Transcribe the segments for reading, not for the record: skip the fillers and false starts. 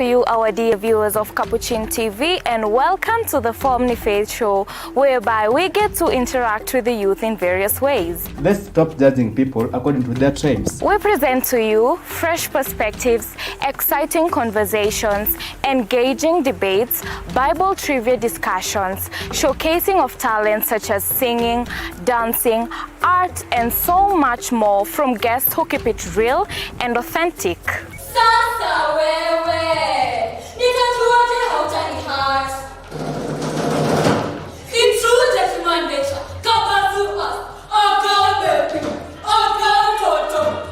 To you, our dear viewers of Capuchin TV, and welcome to the Family Faith Show, whereby we get to interact with the youth in various ways. Let's stop judging people according to their trends. We present to you fresh perspectives, exciting conversations, engaging debates, Bible trivia discussions, showcasing of talents such as singing, dancing, art, and so much more from guests who keep it real and authentic. Sasa wewe, nitajuaje hautanihat? It's true that human nature covers us,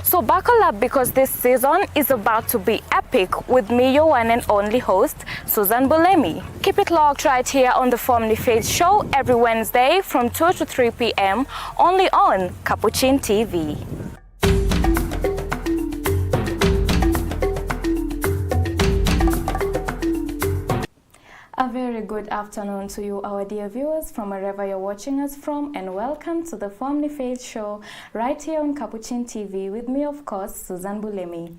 So buckle up because this season is about to be epic with me, your one and only host, Susan Bulemi. Keep it locked right here on the Family Faith Show every Wednesday from 2 to 3 p.m. only on Capuchin TV. A very good afternoon to you, our dear viewers, from wherever you're watching us from, and welcome to the Family Faith Show right here on Capuchin TV with me, of course, Susan Bulemi.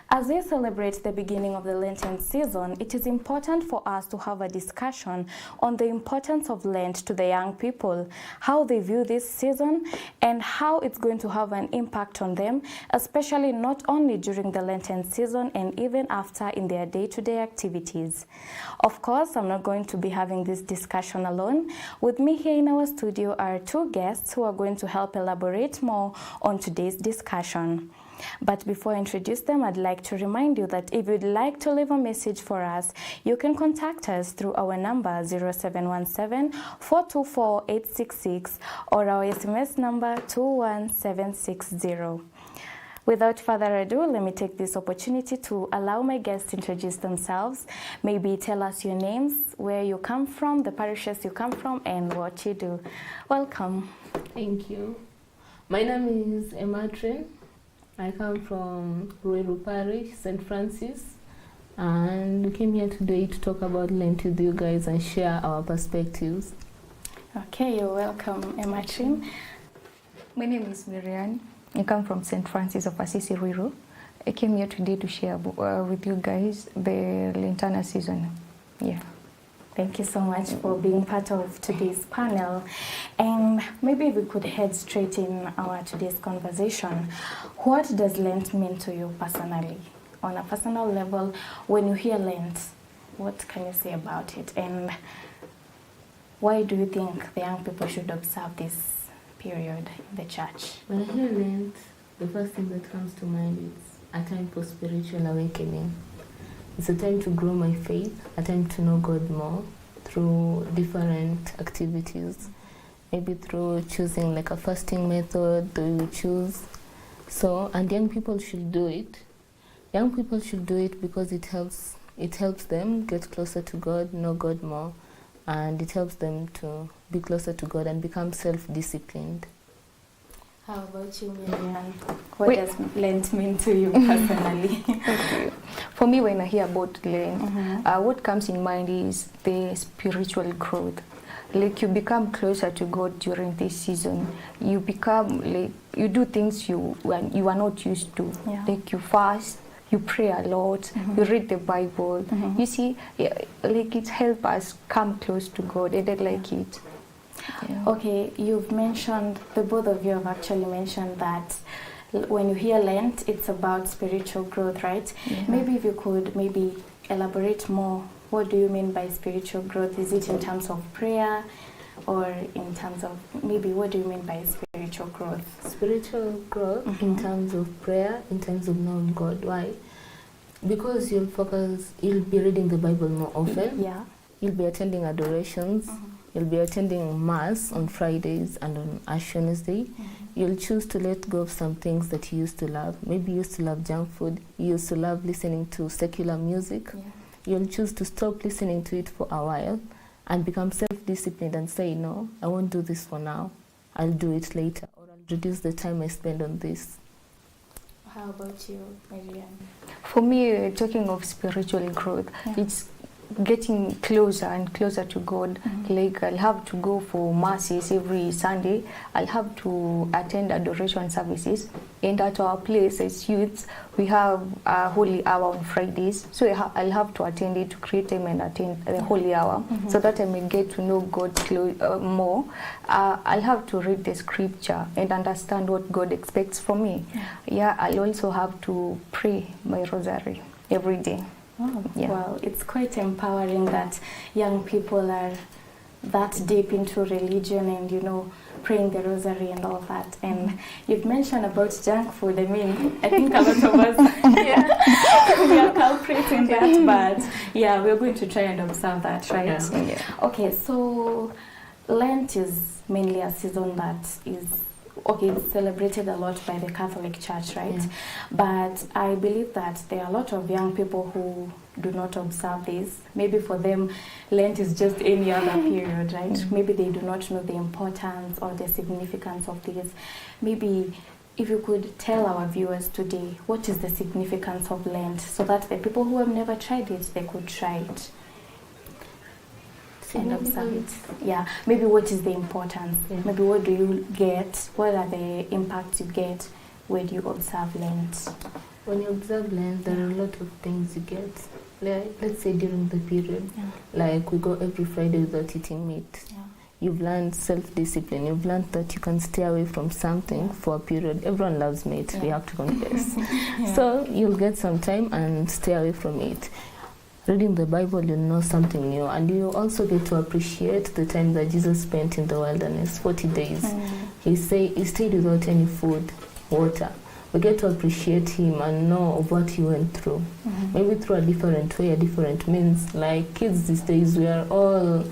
As we celebrate the beginning of the Lenten season, it is important for us to have a discussion on the importance of Lent to the young people, how they view this season, and how it's going to have an impact on them, especially not only during the Lenten season and even after in their day-to-day activities. Of course, I'm not going to be having this discussion alone. With me here in our studio are two guests who are going to help elaborate more on today's discussion. But before I introduce them, I'd like to remind you that if you'd like to leave a message for us, you can contact us through our number 0717-424-866 or our SMS number 21760. Without further ado, let me take this opportunity to allow my guests to introduce themselves. Maybe tell us your names, where you come from, the parishes you come from, and what you do. Welcome. Thank you. My name is Mpesa. I come from Ruiru Parish, St. Francis, and we came here today to talk about Lent with you guys and share our perspectives. Okay, you're welcome, Mpesa. My name is Marianne. I come from St. Francis of Assisi, Ruiru. I came here today to share with you guys the Lentana season. Yeah. Thank you so much for being part of today's panel. And maybe we could head straight in our today's conversation. What does Lent mean to you personally? On a personal level, when you hear Lent, what can you say about it? And why do you think the young people should observe this period in the church? When I hear Lent, the first thing that comes to mind is a time for spiritual awakening. It's a time to grow my faith, a time to know God more through different activities. Maybe through choosing like a fasting method that you choose. So, and young people should do it. Young people should do it because it helps them get closer to God, know God more, and it helps them to be closer to God and become self-disciplined. How about you, Marianne? What does Lent mean to you personally? Okay. For me, when I hear about Lent, what comes in mind is the spiritual growth. Like you become closer to God during this season. You become like you do things you are not used to. Yeah. Like you fast, you pray a lot, you read the Bible. You see, like it helps us come close to God, and I like it. Yeah. Okay, you've mentioned, the both of you have actually mentioned that when you hear Lent, it's about spiritual growth, right? Yeah. Maybe if you could elaborate more. What do you mean by spiritual growth? Is it in terms of prayer or in terms of, maybe what do you mean by spiritual growth? Spiritual growth in terms of prayer, in terms of knowing God. Why? Because you'll be reading the Bible more often. Yeah. You'll be attending adorations. You'll be attending Mass on Fridays and on Ash Wednesday. You'll choose to let go of some things that you used to love. Maybe you used to love junk food. You used to love listening to secular music. Yeah. You'll choose to stop listening to it for a while and become self-disciplined and say, no, I won't do this for now. I'll do it later, or I'll reduce the time I spend on this. How about you, Marianne? For me, talking of spiritual growth, it's getting closer and closer to God. Like I'll have to go for masses every Sunday. I'll have to attend adoration services. And at our place as youths, we have a holy hour on Fridays. So I'll have to attend it, to create time and attend the holy hour, so that I may get to know God more. I'll have to read the scripture and understand what God expects from me. Yeah, I'll also have to pray my rosary every day. Oh, wow, it's quite empowering that young people are that deep into religion and, you know, praying the rosary and all that. And you've mentioned about junk food. I mean, I think a lot of us we are culprits in that, but yeah, we're going to try and observe that, right? Yeah. Okay, so Lent is mainly a season that is it's celebrated a lot by the Catholic Church, right? Yeah. But I believe that there are a lot of young people who do not observe this. Maybe for them, Lent is just any other period, right? Maybe they do not know the importance or the significance of this. Maybe if you could tell our viewers today, what is the significance of Lent, so that the people who have never tried it, they could try it and observe it. Yeah, maybe what is the importance? Yeah. Maybe what do you get? What are the impacts you get when you observe Lent? When you observe Lent, there are a lot of things you get. Like, let's say during the period, like we go every Friday without eating meat. Yeah. You've learned self-discipline. You've learned that you can stay away from something for a period. Everyone loves meat, we have to confess. So you'll get some time and stay away from it. Reading the Bible, you'll know something new, and you also get to appreciate the time that Jesus spent in the wilderness, 40 days. He stayed without any food, water. We get to appreciate him and know of what he went through. Maybe through a different way, a different means. Like kids these days, we are all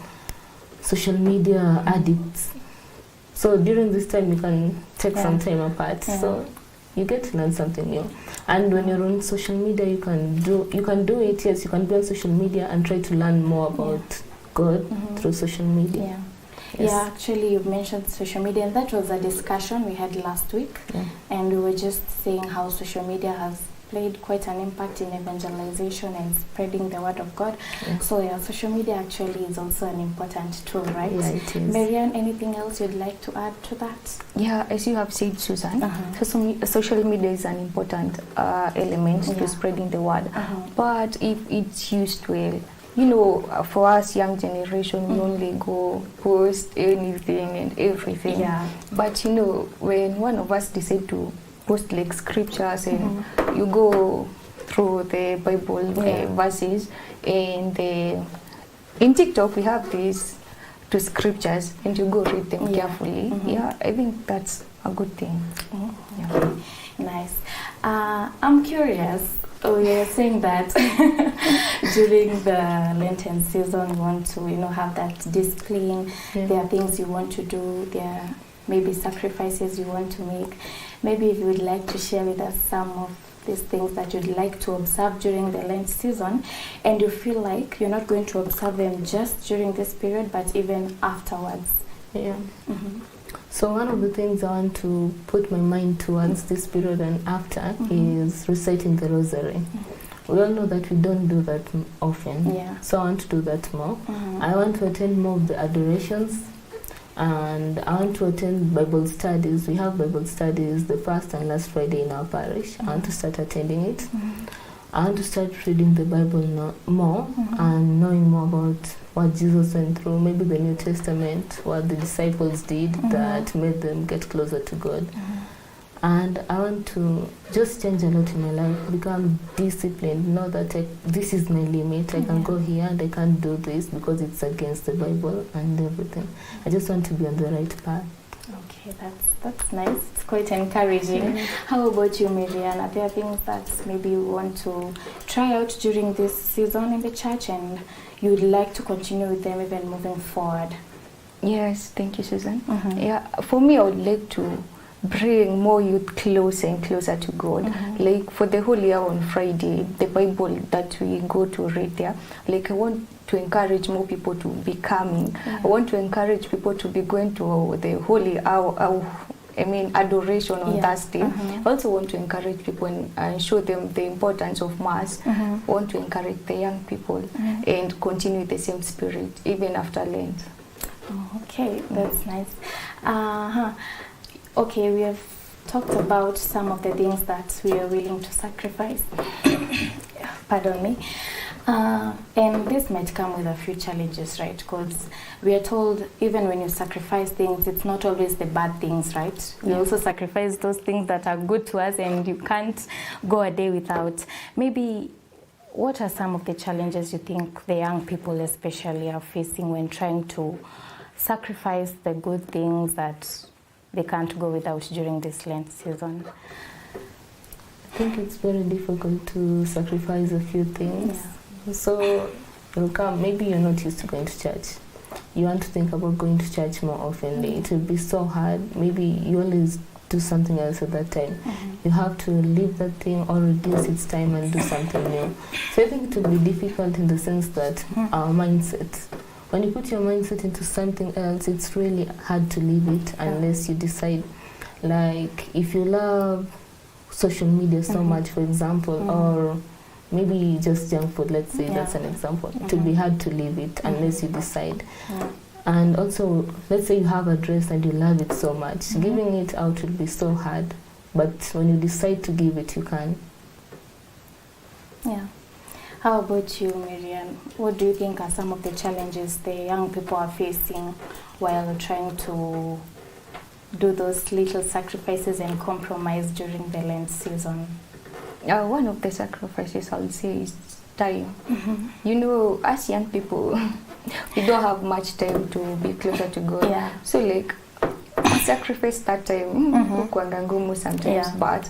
social media addicts. So during this time, you can take some time apart. So you get to learn something new. And when you're on social media, you can do it. Yes, you can be on social media and try to learn more about God through social media. Yeah. Yes. Yeah, actually, you've mentioned social media, and that was a discussion we had last week. And we were just saying how social media has played quite an impact in evangelization and spreading the word of God. So yeah, social media actually is also an important tool, right? Yeah, it is. Marianne, anything else you'd like to add to that? Yeah, as you have said, Susan, social media is an important element to spreading the word. But if it's used well, you know, for us young generation, we only go post anything and everything. Yeah. But you know, when one of us decide to post like scriptures and you go through the Bible verses, and in TikTok we have these 2 scriptures, and you go read them carefully. Yeah, I think that's a good thing. Nice. I'm curious. We are saying that during the Lenten season, you want to, you know, have that discipline. There are things you want to do. There are maybe sacrifices you want to make. Maybe if you would like to share with us some of these things that you'd like to observe during the Lent season, and you feel like you're not going to observe them just during this period, but even afterwards. Yeah. So one of the things I want to put my mind towards this period and after is reciting the rosary. We all know that we don't do that often, so I want to do that more. I want to attend more of the adorations, and I want to attend Bible studies. We have Bible studies the first and last Friday in our parish. I want to start attending it. I want to start reading the Bible more and knowing more about what Jesus went through, maybe the New Testament, what the disciples did that made them get closer to God. And I want to just change a lot in my life, become disciplined, know that this is my limit. I can go here and I can't do this because it's against the Bible and everything. I just want to be on the right path. Okay, that's nice. It's quite encouraging. How about you, Marianne? Are there things that maybe you want to try out during this season in the church and you would like to continue with them even moving forward? Yes, thank you, Susan. Yeah, for me, I would like to bring more youth closer and closer to God. Like for the Holy Hour on Friday, the Bible that we go to read there, like I want to encourage more people to be coming. I want to encourage people to be going to the Holy Hour adoration on Yeah. Thursday. I also want to encourage people and show them the importance of Mass. I want to encourage the young people and continue the same spirit even after Lent. Oh, okay, that's nice. Okay, we have talked about some of the things that we are willing to sacrifice. Pardon me. And this might come with a few challenges, right? Because we are told even when you sacrifice things, it's not always the bad things, right? We also sacrifice those things that are good to us, and you can't go a day without. Maybe what are some of the challenges you think the young people especially are facing when trying to sacrifice the good things that they can't go without during this Lent season? I think it's very difficult to sacrifice a few things. So you'll come, maybe you're not used to going to church. You want to think about going to church more often. It will be so hard. Maybe you always do something else at that time. You have to leave that thing or reduce its time and do something new. So I think it will be difficult in the sense that our mindset, when you put your mindset into something else, it's really hard to leave it unless you decide, like if you love social media so much, for example, or maybe just junk food, let's say, that's an example. It will be hard to leave it unless you decide. And also, let's say you have a dress and you love it so much. Giving it out will be so hard, but when you decide to give it, you can. Yeah. How about you, Miriam? What do you think are some of the challenges the young people are facing while trying to do those little sacrifices and compromise during the Lent season? One of the sacrifices I would say is time. You know, as young people, we don't have much time to be closer to God. Yeah. So like, sacrifice that time, kuanga ngumu sometimes, but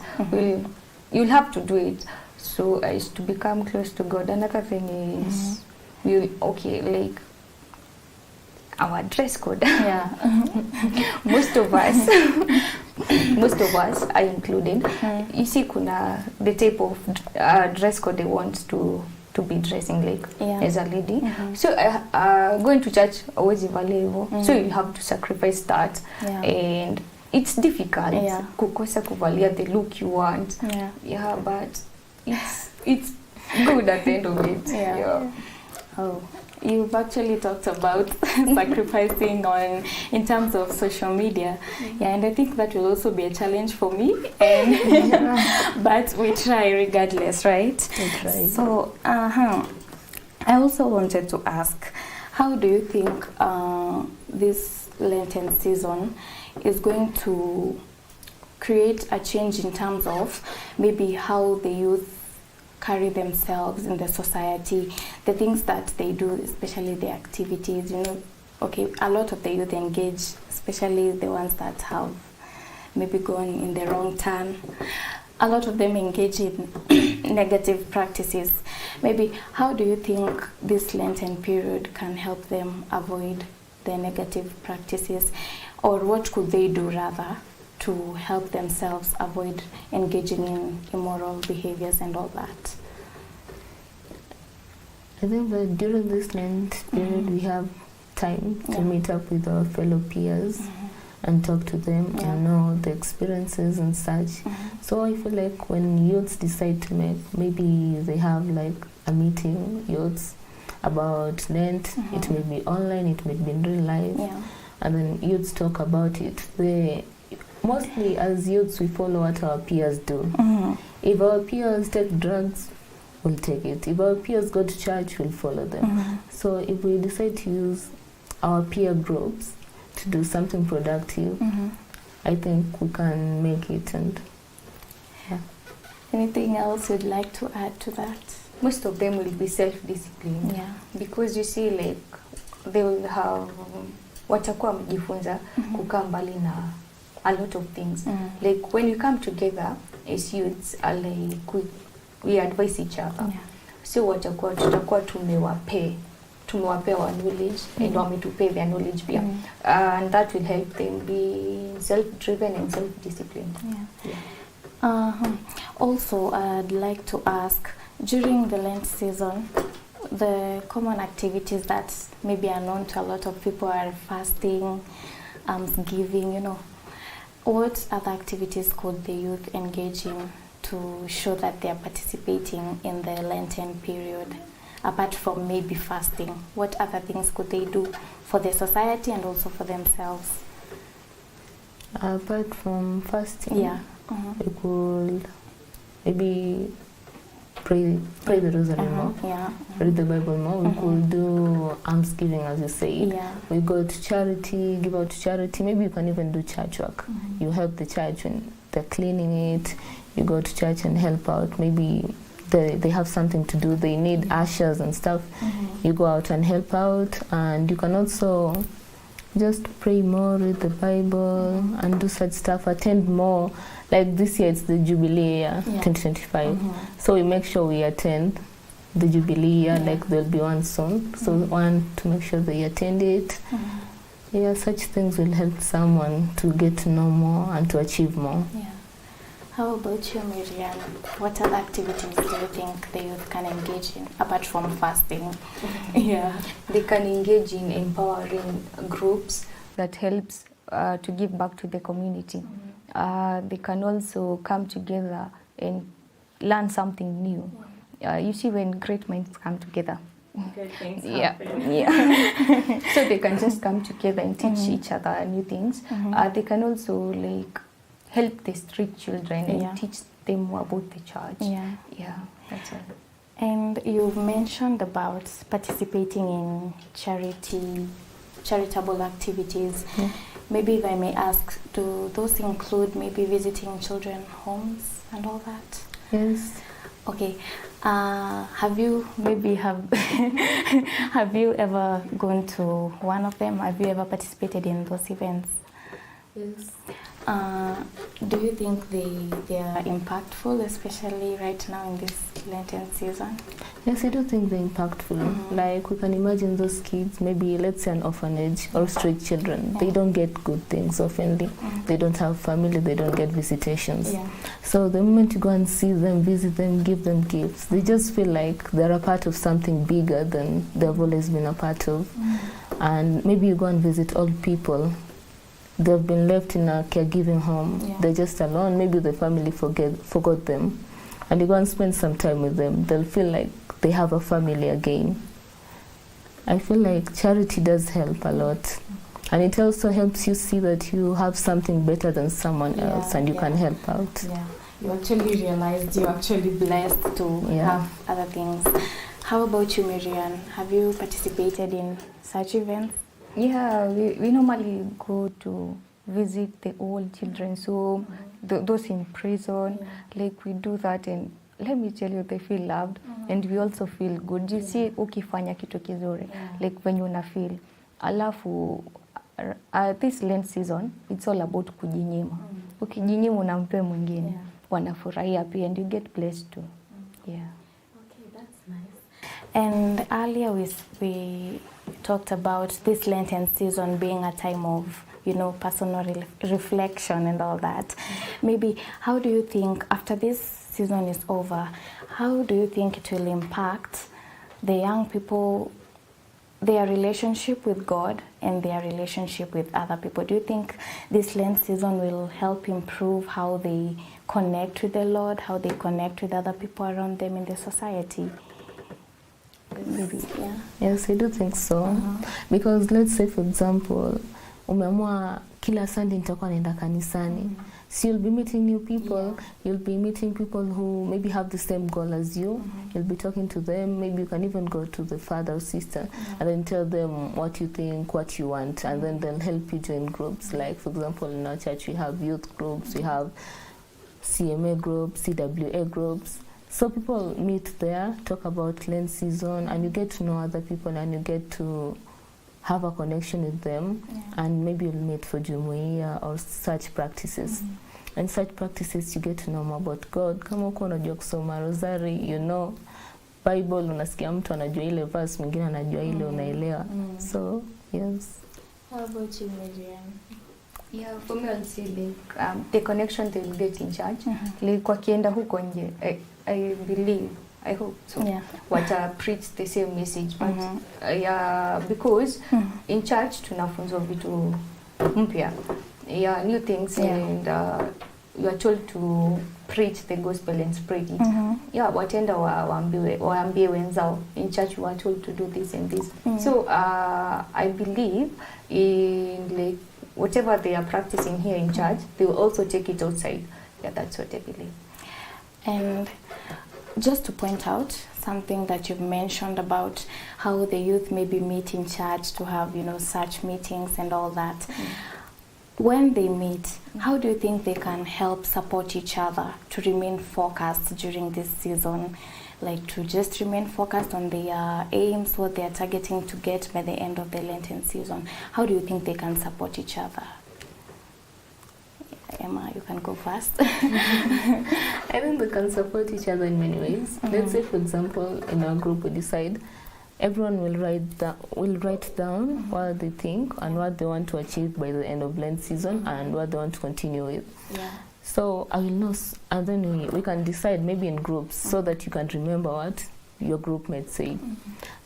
you'll have to do it. So as to become close to God. Another thing is, like our dress code. Most of us are included. You see, kuna the type of dress code they want to be dressing like as a lady. So going to church always valuable. So you have to sacrifice that, and it's difficult. Kukosa kuvalia the look you want. But it's good at the end of it. Oh, you've actually talked about sacrificing in terms of social media. And I think that will also be a challenge for me. And but we try regardless, right? We try. So, I also wanted to ask, how do you think this Lenten season is going to create a change in terms of maybe how the youth carry themselves in the society, the things that they do, especially the activities, a lot of the youth engage, especially the ones that have maybe gone in the wrong turn. A lot of them engage in negative practices. Maybe how do you think this Lenten period can help them avoid the negative practices, or what could they do rather to help themselves avoid engaging in immoral behaviors and all that? I think that during this Lent period we have time to meet up with our fellow peers and talk to them and know the experiences and such. So I feel like when youths decide to maybe they have like a meeting, youths, about Lent, it may be online, it may be in real life, and then youths talk about it. Mostly as youths, we follow what our peers do. If our peers take drugs, we'll take it. If our peers go to church, we'll follow them. So if we decide to use our peer groups to do something productive, I think we can make it. And anything else you'd like to add to that? Most of them will be self-disciplined. Because you see, like, they will have watakuwa mjifunza kukaa mbali na a lot of things. Like when you come together as youths, like we advise each other. So watakuwa tutakuwa tumewapea our knowledge and wametupea their knowledge pia. And that will help them be self-driven and self-disciplined. Also, I'd like to ask, during the Lent season, the common activities that maybe are known to a lot of people are fasting, giving, What other activities could the youth engage in to show that they are participating in the Lenten period? Apart from maybe fasting, what other things could they do for the society and also for themselves? Apart from fasting, Yeah. we could maybe pray the rosary more, Yeah. read the Bible more. We could do almsgiving, as you say. Yeah. We go to charity, give out to charity. Maybe you can even do church work. You help the church when they're cleaning it. You go to church and help out. Maybe they have something to do. They need ushers and stuff. You go out and help out. And you can also just pray more, read the Bible, and do such stuff. Attend more. Like this year, it's the Jubilee year, 2025. So we make sure we attend the Jubilee year, like there'll be one soon. So we want to make sure they attend it. Yeah, such things will help someone to get to know more and to achieve more. Yeah. How about you, Miriam? What other activities do you think the youth can engage in apart from fasting? Yeah. They can engage in empowering groups that helps to give back to the community. They can also come together and learn something new. You see, when great minds come together, yeah. So they can just come together and teach each other new things. They can also like help the street children and teach them more about the church. Yeah, that's all. And you've mentioned about participating in charitable activities. Maybe if I may ask, do those include maybe visiting children homes and all that? Yes. Okay. Have you have you ever gone to one of them? Have you ever participated in those events? Yes. Do you think they are impactful, especially right now in this Lenten season? Yes, I do think they're impactful. Like we can imagine those kids, maybe let's say an orphanage or street children, they don't get good things oftenly. They don't have family, they don't get visitations. So the moment you go and see them, visit them, give them gifts, they just feel like they're a part of something bigger than they've always been a part of. And maybe you go and visit old people. They've been left in a caregiving home. They're just alone. Maybe the family forgot them. And you go and spend some time with them. They'll feel like they have a family again. I feel like charity does help a lot. And it also helps you see that you have something better than someone else and you can help out. Yeah. You actually realized you're actually blessed to have other things. How about you, Miriam? Have you participated in such events? Yeah, we normally go to visit the old children, so those in prison, like we do that, and let me tell you, they feel loved and we also feel good. You see, ukifanya kitu kizuri, like when you na feel. Alafu, this Lent season, it's all about kujinyima. Ukijinyima unampe mwingine, wanafurahia pia, and you get blessed too. Yeah. Okay, that's nice. And earlier we talked about this Lenten season being a time of, personal reflection and all that. Maybe how do you think after this season is over, how do you think it will impact the young people, their relationship with God and their relationship with other people? Do you think this Lent season will help improve how they connect with the Lord, how they connect with other people around them in the society? Maybe, yeah. Yes, I do think so. Because let's say, for example, umeamua kila Sunday nitakuwa naenda kanisani. So you'll be meeting new people. You'll be meeting people who maybe have the same goal as you. You'll be talking to them. Maybe you can even go to the father or sister and then tell them what you think, what you want, and then they'll help you join groups. Like, for example, in our church, we have youth groups, we have CMA groups, CWA groups. So people meet there, talk about Lent season, and you get to know other people and you get to have a connection with them, and maybe you'll meet for Jumuiya or such practices. And such practices you get to know more about God. Kama uko unajua kusoma rosary, you know Bible, unasikia mtu anajua ile verse, mwingine anajua ile, unaelewa. So, yes. How about you, Miriam? Yeah, for me, I'll say like the connection they will get in church. Like wakienda huko nje, I believe, I hope so. Yeah. What preach the same message, but because in church tunafunzwa vitu mpya. new things, and you are told to preach the gospel and spread it. Watenda waambie wenzao. In church we are told to do this and this. So I believe in like whatever they are practicing here in church, they will also take it outside. Yeah, that's what I believe. And just to point out something that you've mentioned about how the youth maybe meet in church to have, such meetings and all that. When they meet, how do you think they can help support each other to remain focused during this season? Like to just remain focused on their aims, what they are targeting to get by the end of the Lenten season. How do you think they can support each other? Emma, you can go first. I think they can support each other in many ways. Let's say, for example, in our group we decide everyone will write down what they think and what they want to achieve by the end of Lent season and what they want to continue with. Yeah. So I will know, and then we can decide maybe in groups so that you can remember what your group mates say.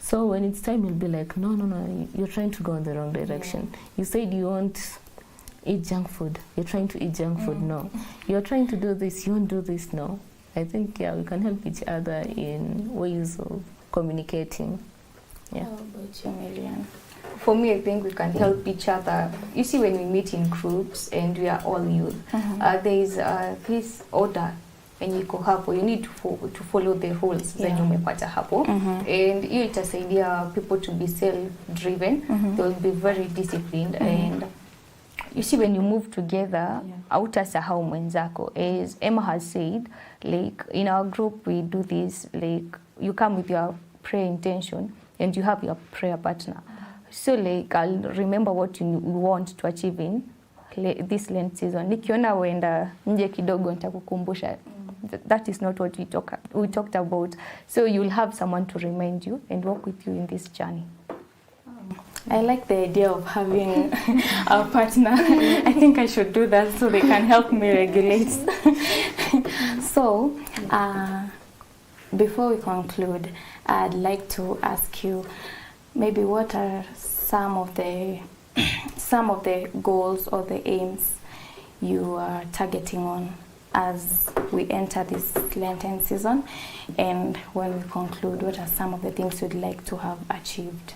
So when it's time, you'll be like, no, you're trying to go in the wrong direction. You said you won't eat junk food. You're trying to eat junk food. No. You're trying to do this. You won't do this. No. I think, we can help each other in ways of communicating. Yeah. How about you, Marianne? For me, I think we can help each other. You see, when we meet in groups and we are all youth, there is this order and iko hapo. You need to follow the rules zenye umepata hapo. And hiyo itasaidia people to be self-driven. They will be very disciplined. And you see, when you move together, hautasahau mwenzako. As Emma has said, like in our group we do this, like you come with your prayer intention and you have your prayer partner. So like I'll remember what you want to achieve in this Lent season. Nikiona uenda nje kidogo nitakukumbusha. That is not what we talked about. So you'll have someone to remind you and walk with you in this journey. I like the idea of having a partner. I think I should do that so they can help me regulate. So, before we conclude, I'd like to ask you, maybe what are some of the goals or the aims you are targeting on as we enter this Lenten season? And when we conclude, what are some of the things you'd like to have achieved?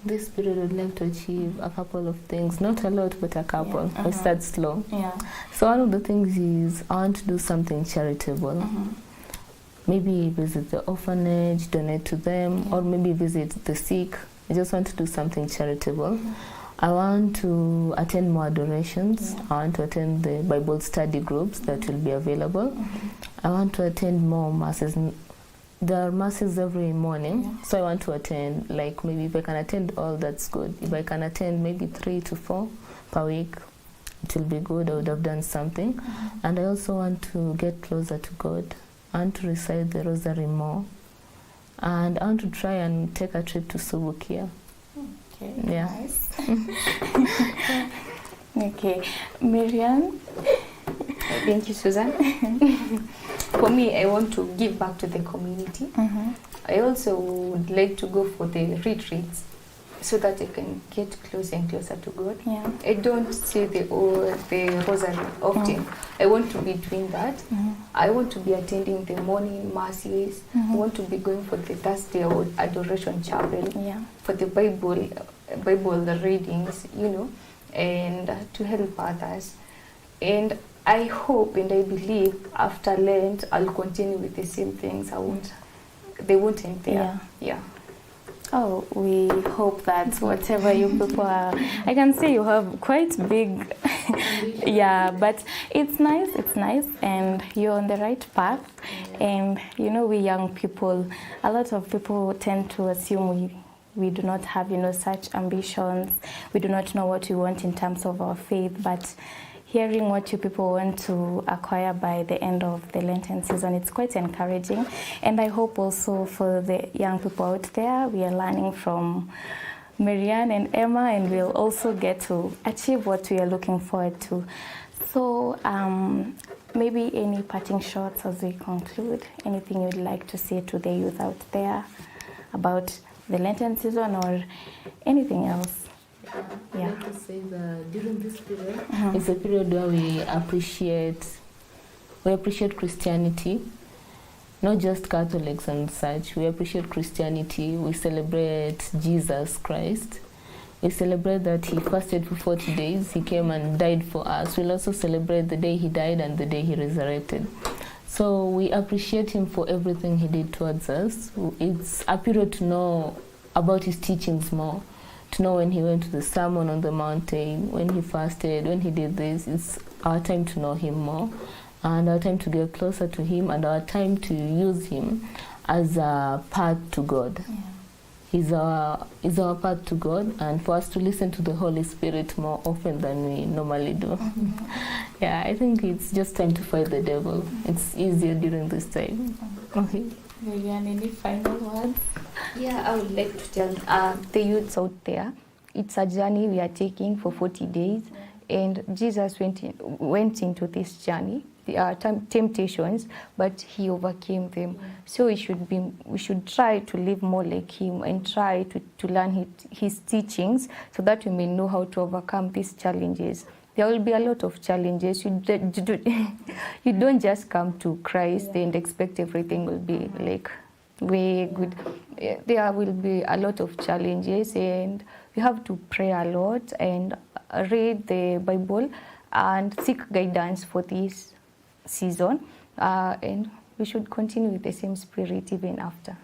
This period I would like to achieve a couple of things, not a lot, but a couple. I start slow. So one of the things is I want to do something charitable. Maybe visit the orphanage, donate to them, or maybe visit the sick. I just want to do something charitable. I want to attend more adorations. I want to attend the Bible study groups that will be available. I want to attend more masses. There are masses every morning, so I want to attend, like maybe if I can attend all, that's good. If I can attend maybe 3 to 4 per week, it will be good. I would have done something. And I also want to get closer to God. I want to recite the rosary more. And I want to try and take a trip to Subukia. Okay, nice. Okay, Marianne? Thank you, Susan. For me, I want to give back to the community. I also would like to go for the retreats so that I can get closer and closer to God. I don't say the rosary often. I want to be doing that. I want to be attending the morning masses. I want to be going for the Thursday adoration chapel, for the Bible readings, and to help others. And I hope and I believe after Lent I'll continue with the same things. They won't end there. Oh, we hope that whatever you people are, I can see you have quite big, but it's nice, and you're on the right path. And we young people, a lot of people tend to assume we do not have, such ambitions. We do not know what we want in terms of our faith, but hearing what you people want to acquire by the end of the Lenten season, it's quite encouraging. And I hope also for the young people out there, we are learning from Marianne and Emma, and we'll also get to achieve what we are looking forward to. So maybe any parting shots as we conclude, anything you'd like to say to the youth out there about the Lenten season or anything else? Yeah. I'd like to say that during this period, it's a period where we appreciate Christianity, not just Catholics and such. We appreciate Christianity. We celebrate Jesus Christ. We celebrate that he fasted for 40 days. He came and died for us. We'll also celebrate the day he died and the day he resurrected. So we appreciate him for everything he did towards us. It's a period to know about his teachings more, to know when he went to the Sermon on the Mountain, when he fasted, when he did this. It's our time to know him more, and our time to get closer to him, and our time to use him as a path to God. Yeah. He's our path to God, and for us to listen to the Holy Spirit more often than we normally do. Yeah, I think it's just time to fight the devil. It's easier during this time. Okay. Vivian, any final words? Yeah, I would like to tell the youths out there, it's a journey we are taking for 40 days, and Jesus went into this journey. There are temptations, but he overcame them. So we should try to live more like him and try to learn his teachings, so that we may know how to overcome these challenges. There will be a lot of challenges. You don't just come to Christ and expect everything will be like way good. There will be a lot of challenges, and we have to pray a lot and read the Bible and seek guidance for this season. And we should continue with the same spirit even after.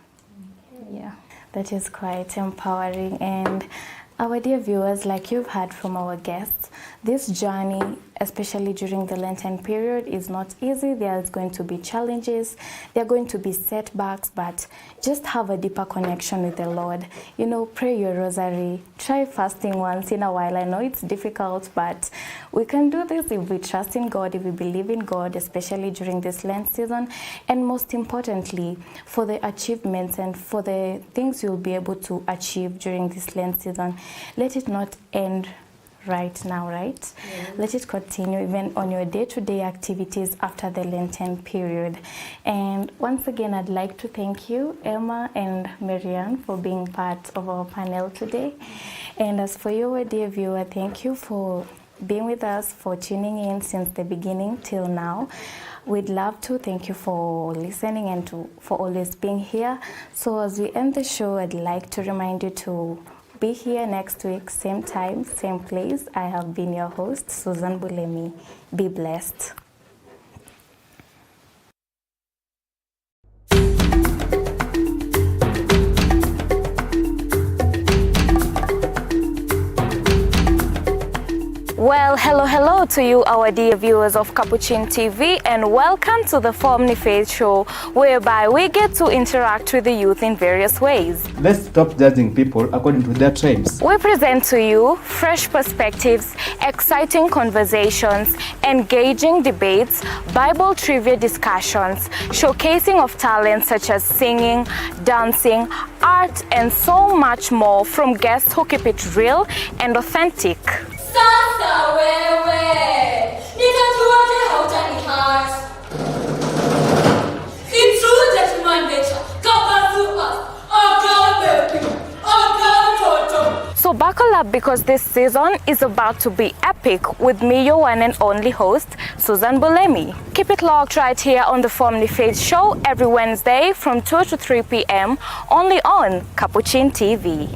Yeah. That is quite empowering. And our dear viewers, like you've heard from our guests, this journey, especially during the Lenten period, is not easy. There's going to be challenges, there are going to be setbacks, but just have a deeper connection with the Lord. You know, pray your rosary, try fasting once in a while. I know it's difficult, but we can do this if we trust in God, if we believe in God, especially during this Lent season. And most importantly, for the achievements and for the things you'll be able to achieve during this Lent season, let it not end right now, right? Yeah. Let it continue even on your day-to-day activities after the Lenten period. And once again, I'd like to thank you, Emma and Marianne, for being part of our panel today. And as for you, dear viewer, thank you for being with us, for tuning in since the beginning till now. We'd love to thank you for listening and for always being here. So as we end the show, I'd like to remind you to be here next week, same time, same place. I have been your host, Susan Bulemi. Be blessed. Well, hello to you, our dear viewers of Capuchin TV, and welcome to the Family Faith Show, whereby we get to interact with the youth in various ways. Let's stop judging people according to their tribes. We present to you fresh perspectives, exciting conversations, engaging debates, Bible trivia discussions, showcasing of talents such as singing, dancing, art, and so much more from guests who keep it real and authentic. Sasa wewe, nitajuaje hautanihat? It's true that human nature covers us. So buckle up, because this season is about to be epic with me, your one and only host, Susan Bulemi. Keep it locked right here on the Family Faith Show every Wednesday from 2 to 3 p.m. only on Capuchin TV.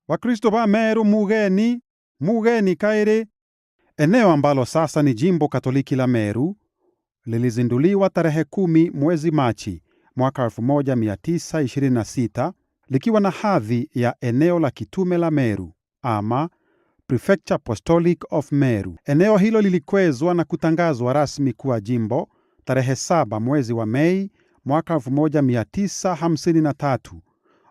Wakristo wa Meru mugeni kairi. Eneo ambalo sasa ni jimbo Katoliki la Meru lilizinduliwa tarehe 10 mwezi Machi mwaka 1926 likiwa na hadhi ya eneo la kitume la Meru ama Prefecture Apostolic of Meru. Eneo hilo lilikwezwa na kutangazwa rasmi kuwa jimbo tarehe 7 mwezi wa Mei mwaka 1953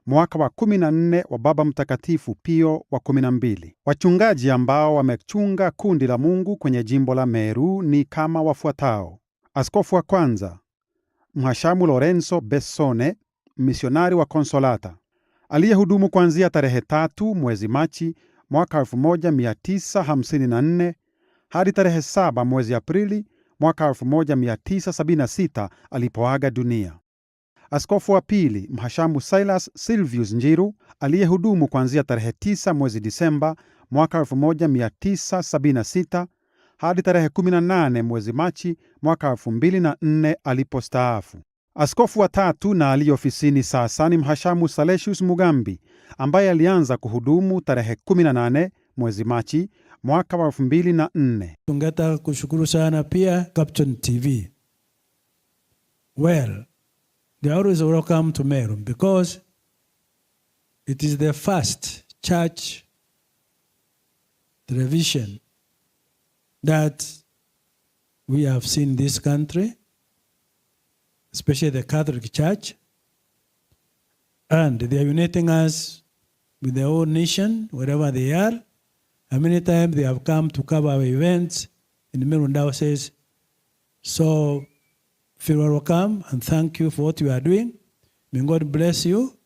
mwaka wa 14 wa Baba Mtakatifu Pio wa 12. Wachungaji ambao wamechunga kundi la Mungu kwenye jimbo la Meru ni kama wafuatao. Askofu wa kwanza, Mhashamu Lorenzo Bessone, misionari wa Konsolata, aliyehudumu kuanzia tarehe 3 mwezi Machi mwaka 1954 hadi tarehe 7 mwezi Aprili mwaka 1976 alipoaga dunia. Askofu wa pili, Mhashamu Silas Silvius Njiru, aliyehudumu kuanzia tarehe 9 mwezi Disemba mwaka 1976 hadi tarehe 18 mwezi Machi mwaka 2004 alipostaafu. Askofu wa tatu na aliye ofisini sasa ni Mhashamu Salesius Mugambi, ambaye alianza kuhudumu tarehe 18 mwezi Machi mwaka wa 2004. Tungetaka kushukuru sana pia Capuchin TV. Well, they are always welcome to Meru because it is the first church television that we have seen in this country, especially the Catholic Church, and they are uniting us with the whole nation, wherever they are. And many times they have come to cover our events in the Meru Diocese. So feel welcome and thank you for what you are doing. May God bless you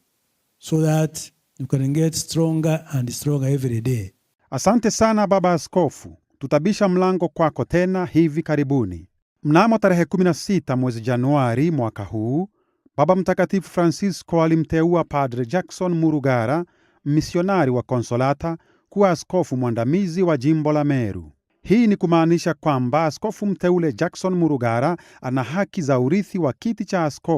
so that you can get stronger and stronger every day. Asante sana Baba Askofu. Tutabisha mlango kwako tena hivi karibuni. Mnamo tarehe 16 mwezi Januari mwaka huu, Baba Mtakatifu Francisco alimteua Padre Jackson Murugara, misionari wa Konsolata, kuwa askofu mwandamizi wa jimbo la Meru. Hii ni kumaanisha kwamba askofu mteule Jackson Murugara ana haki za urithi wa kiti cha askofu